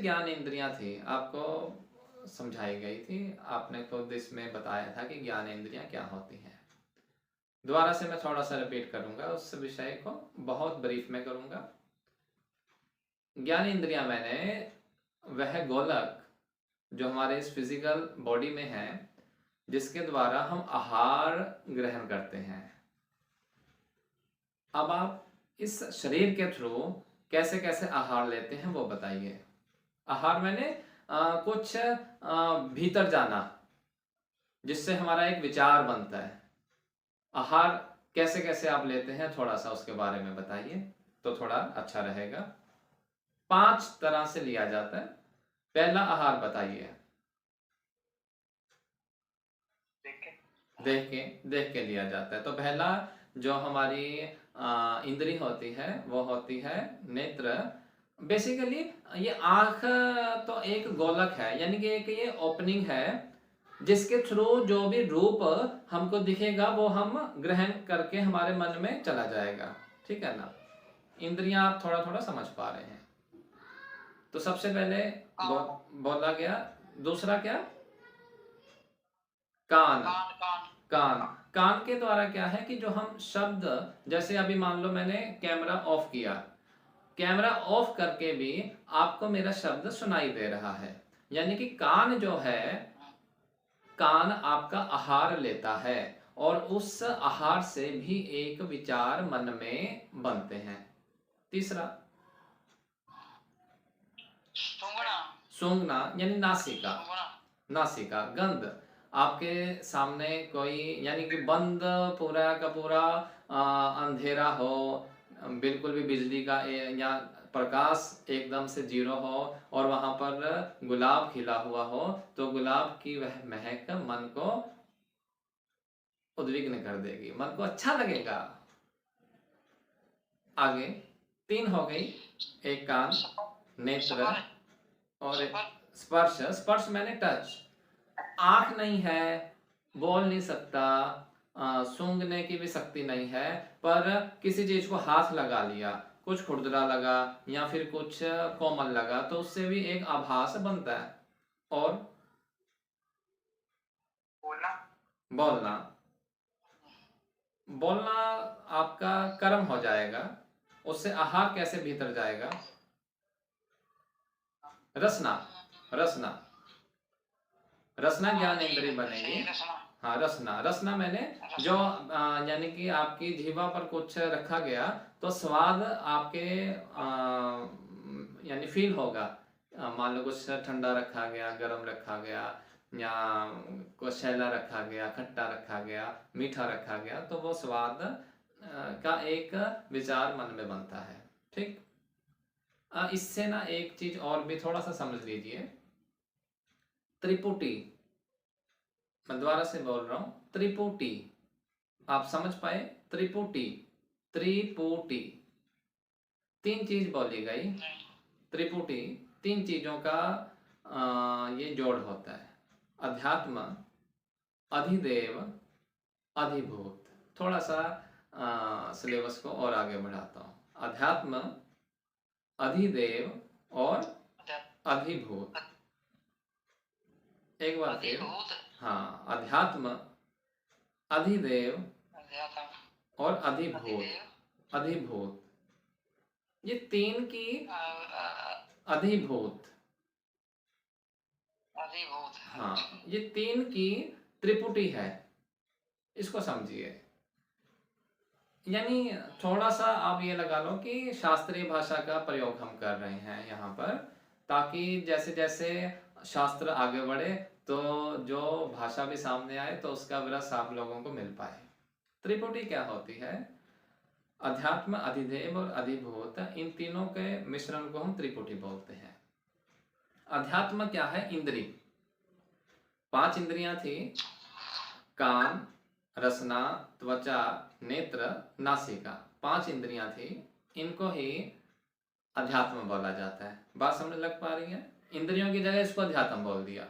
ज्ञान इंद्रियां थी आपको समझाई गई थी, आपने खुद इसमें बताया था कि ज्ञान इंद्रियां क्या होती हैं। दोबारा से मैं थोड़ा सा रिपीट करूंगा, उस विषय को बहुत ब्रीफ में करूंगा। ज्ञान इंद्रियां मैंने वह गोलक जो हमारे इस फिजिकल बॉडी में है, जिसके द्वारा हम आहार ग्रहण करते हैं। अब आप इस शरीर के थ्रू कैसे कैसे आहार लेते हैं वो बताइए। आहार मैंने कुछ भीतर जाना, जिससे हमारा एक विचार बनता है। आहार कैसे कैसे आप लेते हैं, थोड़ा सा उसके बारे में बताइए तो थोड़ा अच्छा रहेगा। 5 तरह से लिया जाता है। पहला आहार बताइए। देख के लिया जाता है। तो पहला जो हमारी इंद्री होती है वो होती है नेत्र। बेसिकली ये आंख तो एक गोलक है, यानी कि एक ये ओपनिंग है जिसके थ्रू जो भी रूप हमको दिखेगा वो हम ग्रहण करके हमारे मन में चला जाएगा। ठीक है ना? इंद्रियां आप थोड़ा थोड़ा समझ पा रहे हैं। तो सबसे पहले बोला गया। दूसरा क्या? कान। कान कान के द्वारा क्या है कि जो हम शब्द, जैसे अभी मान लो मैंने कैमरा ऑफ किया, कैमरा ऑफ करके भी आपको मेरा शब्द सुनाई दे रहा है। यानी कि कान जो है, कान आपका आहार लेता है और उस आहार से भी एक विचार मन में बनते हैं। तीसरा सूंघना, यानी नासिका। नासिका गंध, आपके सामने कोई, यानी कि बंद पूरा का पूरा अंधेरा हो, बिल्कुल भी बिजली का या प्रकाश एकदम से जीरो हो और वहां पर गुलाब खिला हुआ हो, तो गुलाब की वह महक मन को उद्विग्न कर देगी, मन को अच्छा लगेगा। आगे 3 हो गई। एक कान, नेत्र और स्पर्श। स्पर्श मैंने टच। आंख नहीं है, बोल नहीं सकता, सूंघने की भी शक्ति नहीं है, पर किसी चीज को हाथ लगा लिया, कुछ खुरदरा लगा या फिर कुछ कोमल लगा, तो उससे भी एक आभास बनता है। और बोलना। बोलना आपका कर्म हो जाएगा, उससे आहार कैसे भीतर जाएगा? रसना। रसना रसना ज्ञान इंद्रिय बनेगी। हाँ, रसना। रसना मैंने जो यानी कि आपकी जीवा पर कुछ रखा गया तो स्वाद आपके यानी फील होगा। मान लो कुछ ठंडा रखा गया, गर्म रखा गया, या कुछ शैला रखा गया, खट्टा रखा गया, मीठा रखा गया, तो वो स्वाद का एक विचार मन में बनता है। ठीक। इससे ना एक चीज और भी थोड़ा सा समझ लीजिए। त्रिपुटी, मैं दोबारा से बोल रहा हूं, त्रिपुटी। आप समझ पाए? त्रिपुटी। त्रिपुटी 3 चीज बोली गई। त्रिपुटी 3 चीजों का ये जोड़ होता है। अध्यात्म, अधिदेव, अधिभूत। थोड़ा सा सिलेबस को और आगे बढ़ाता हूं। अध्यात्म, अधिदेव और अधिभूत। एक बार फिर। हाँ, अध्यात्म, अधिदेव और अधिभूत। अधिभूत ये 3 की अधिभूत। हाँ, ये 3 की त्रिपुटी है, इसको समझिए। यानी थोड़ा सा आप ये लगा लो कि शास्त्रीय भाषा का प्रयोग हम कर रहे हैं यहाँ पर, ताकि जैसे जैसे शास्त्र आगे बढ़े तो जो भाषा भी सामने आए तो उसका विरस आप लोगों को मिल पाए। त्रिपुटी क्या होती है? अध्यात्म, अधिदेव और अधिभूत, इन तीनों के मिश्रण को हम त्रिपुटी बोलते हैं। अध्यात्म क्या है? इंद्री। 5 इंद्रियां थी, कान, रसना, त्वचा, नेत्र, नासिका। 5 इंद्रियां थी, इनको ही अध्यात्म बोला जाता है। बात समझ लग पा रही है? इंद्रियों की जगह इसको अध्यात्म बोल दिया।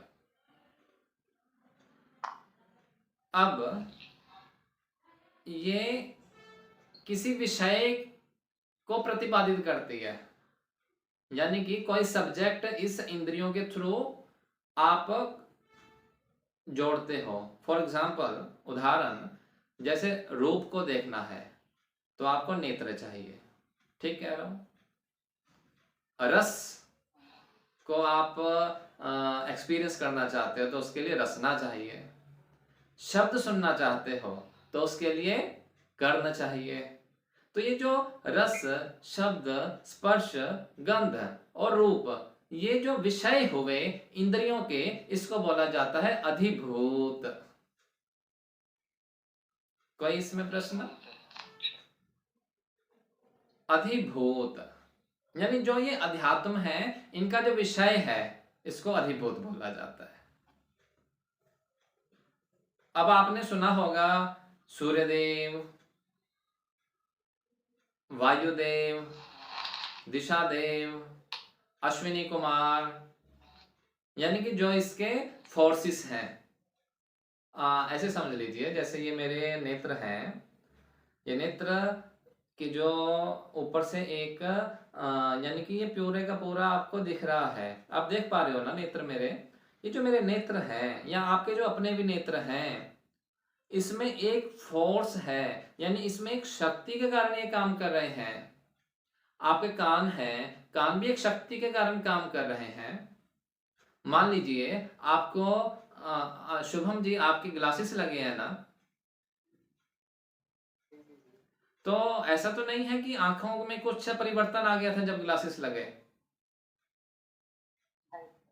अब ये किसी विषय को प्रतिपादित करती है, यानी कि कोई सब्जेक्ट इस इंद्रियों के थ्रू आप जोड़ते हो। फॉर एग्जाम्पल, उदाहरण, जैसे रूप को देखना है तो आपको नेत्र चाहिए, ठीक कह रहा हूं। रस को आप एक्सपीरियंस करना चाहते हो तो उसके लिए रसना चाहिए। शब्द सुनना चाहते हो तो उसके लिए कर्ण चाहिए। तो ये जो रस, शब्द, स्पर्श, गंध और रूप, ये जो विषय हुए इंद्रियों के, इसको बोला जाता है अधिभूत। कोई इसमें प्रश्न? अधिभूत यानी जो ये अध्यात्म है, इनका जो विषय है, इसको अधिभूत बोला जाता है। अब आपने सुना होगा सूर्यदेव, वायुदेव, दिशादेव, अश्विनी कुमार, यानी कि जो इसके फोर्सेस हैं। ऐसे समझ लीजिए, जैसे ये मेरे नेत्र हैं, ये नेत्र कि जो ऊपर से एक यानी कि ये पूरे का पूरा आपको दिख रहा है, आप देख पा रहे हो ना नेत्र मेरे? ये जो मेरे नेत्र हैं या आपके जो अपने भी नेत्र हैं, इसमें एक फोर्स है, यानी इसमें एक शक्ति के कारण ये काम कर रहे हैं। आपके कान हैं, कान भी एक शक्ति के कारण काम कर रहे हैं। मान लीजिए आपको शुभम जी, आपके ग्लासेस लगे हैं ना, तो ऐसा तो नहीं है कि आंखों में कुछ परिवर्तन आ गया था जब ग्लासेस लगे?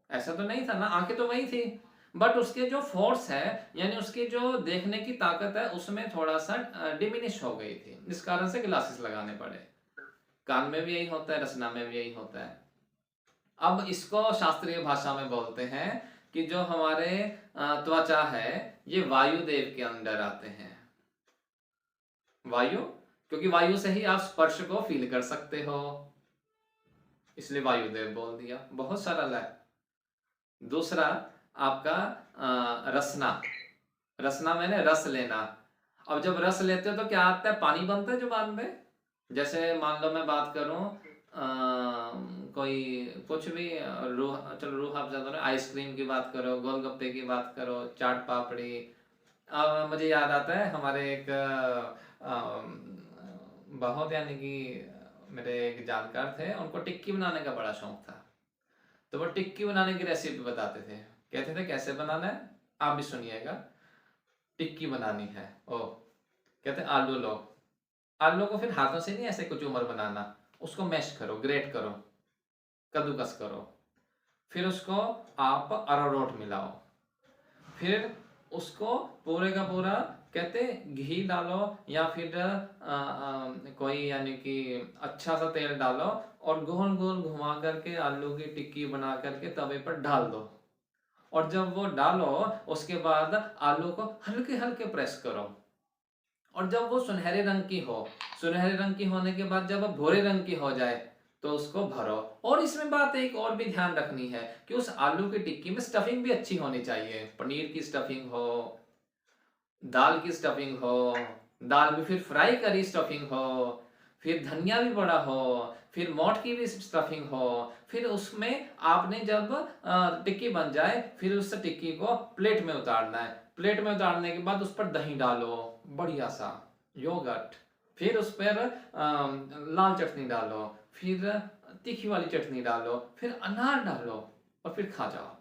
ऐसा तो नहीं था ना, आंखें तो वही थी, बट उसके जो फोर्स है, यानी उसकी जो देखने की ताकत है, उसमें थोड़ा सा डिमिनिश हो गई थी, इस कारण से ग्लासेस लगाने पड़े। कान में भी यही होता है, रचना में भी यही होता है। अब इसको शास्त्रीय भाषा में बोलते हैं कि जो हमारे त्वचा है, ये वायुदेव के अंदर आते हैं। वायु, क्योंकि वायु से ही आप स्पर्श को फील कर सकते हो, इसलिए वायुदेव बोल दिया। बहुत सरल है। दूसरा आपका रसना। रसना मैंने रस लेना। अब जब रस लेते हो तो क्या आता है? पानी बनता है जुबान में। जैसे मान लो मैं बात करूं, कोई कुछ भी, रूह, चलो रूह आप ज्यादा ना, आइसक्रीम की बात करो, गोलगप्पे की बात करो, चाट पापड़ी। अब मुझे याद आता है, हमारे एक बहुत, यानी कि मेरे एक जानकार थे, उनको टिक्की बनाने का बड़ा शौक था। तो वो टिक्की बनाने की रेसिपी बताते थे, कहते थे कैसे बनाना है, आप भी सुनिएगा। टिक्की बनानी है, ओ, कहते आलू लो, आलू को फिर हाथों से नहीं ऐसे कुचूमर बनाना, उसको मैश करो, ग्रेट करो, कद्दूकस करो, फिर उसको आप अरारोट मिलाओ, फिर उसको पूरे का पूरा, कहते घी डालो या फिर कोई यानी कि अच्छा सा तेल डालो, और गोल गोल घुमा करके आलू की टिक्की बना करके तवे पर डाल दो। और जब वो डालो, उसके बाद आलू को हल्के हल्के प्रेस करो, और जब वो सुनहरे रंग की हो, सुनहरे रंग की होने के बाद जब वो भूरे रंग की हो जाए, तो उसको भरो। और इसमें बात एक और भी ध्यान रखनी है कि उस आलू की टिक्की में स्टफिंग भी अच्छी होनी चाहिए। पनीर की स्टफिंग हो, दाल की स्टफिंग हो, दाल भी फिर फ्राई करी स्टफिंग हो, फिर धनिया भी बड़ा हो, फिर मोठ की भी स्टफिंग हो। फिर उसमें आपने जब टिक्की बन जाए, फिर उस टिक्की को प्लेट में उतारना है। प्लेट में उतारने के बाद उस पर दही डालो, बढ़िया सा योगर्ट, फिर उस पर लाल चटनी डालो, फिर तीखी वाली चटनी डालो, फिर अनार डालो, और फिर खा जाओ।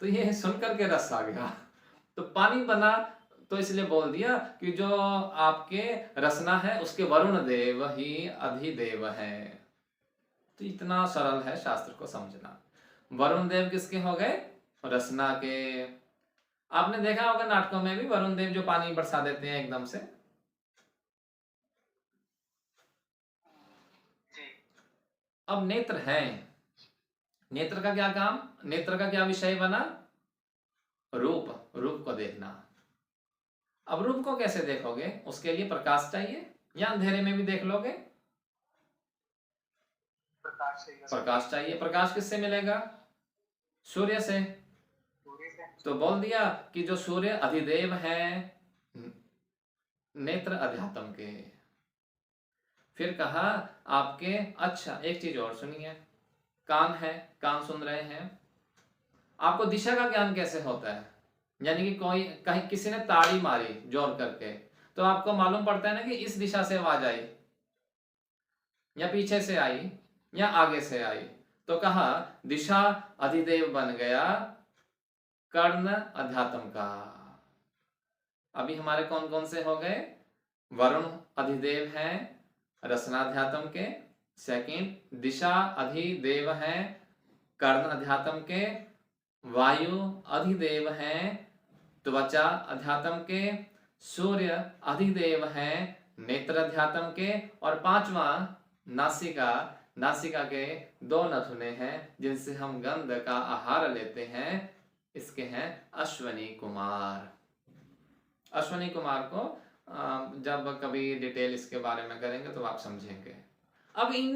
तो ये सुनकर के रस आ गया, तो पानी बना। तो इसलिए बोल दिया कि जो आपके रसना है, उसके वरुण देव ही अधिदेव है। तो इतना सरल है शास्त्र को समझना। वरुण देव किसके हो गए? रसना के। आपने देखा होगा नाटकों में भी वरुण देव जो पानी बरसा देते हैं एकदम से। अब नेत्र है, नेत्र का क्या काम, नेत्र का क्या विषय बना? रूप, रूप को देखना। अब रूप को कैसे देखोगे? उसके लिए प्रकाश चाहिए, या अंधेरे में भी देख लोगे? प्रकाश चाहिए। प्रकाश किससे मिलेगा? सूर्य से। तो बोल दिया कि जो सूर्य अधिदेव है नेत्र अध्यात्म के। फिर कहा आपके, अच्छा एक चीज और सुनिए, कान है, कान सुन रहे हैं। आपको दिशा का ज्ञान कैसे होता है? यानी कि कोई कहीं किसी ने ताड़ी मारी जोर करके, तो आपको मालूम पड़ता है ना कि इस दिशा से आवाज आई, या पीछे से आई, या आगे से आई। तो कहा दिशा अधिदेव बन गया कर्ण अध्यात्म का। अभी हमारे कौन कौन से हो गए? वरुण अधिदेव हैं रसनाध्यात्म के। सेकंड, दिशा अधिदेव हैं कर्ण अध्यात्म के। वायु अधिदेव हैं त्वचा अध्यात्म के। सूर्य अधिदेव हैं नेत्र अध्यात्म के। और पांचवा नासिका, नासिका के दो नथुने हैं जिनसे हम गंध का आहार लेते हैं, इसके हैं अश्वनी कुमार। अश्वनी कुमार को जब कभी डिटेल इसके बारे में करेंगे तो आप समझेंगे। अब इन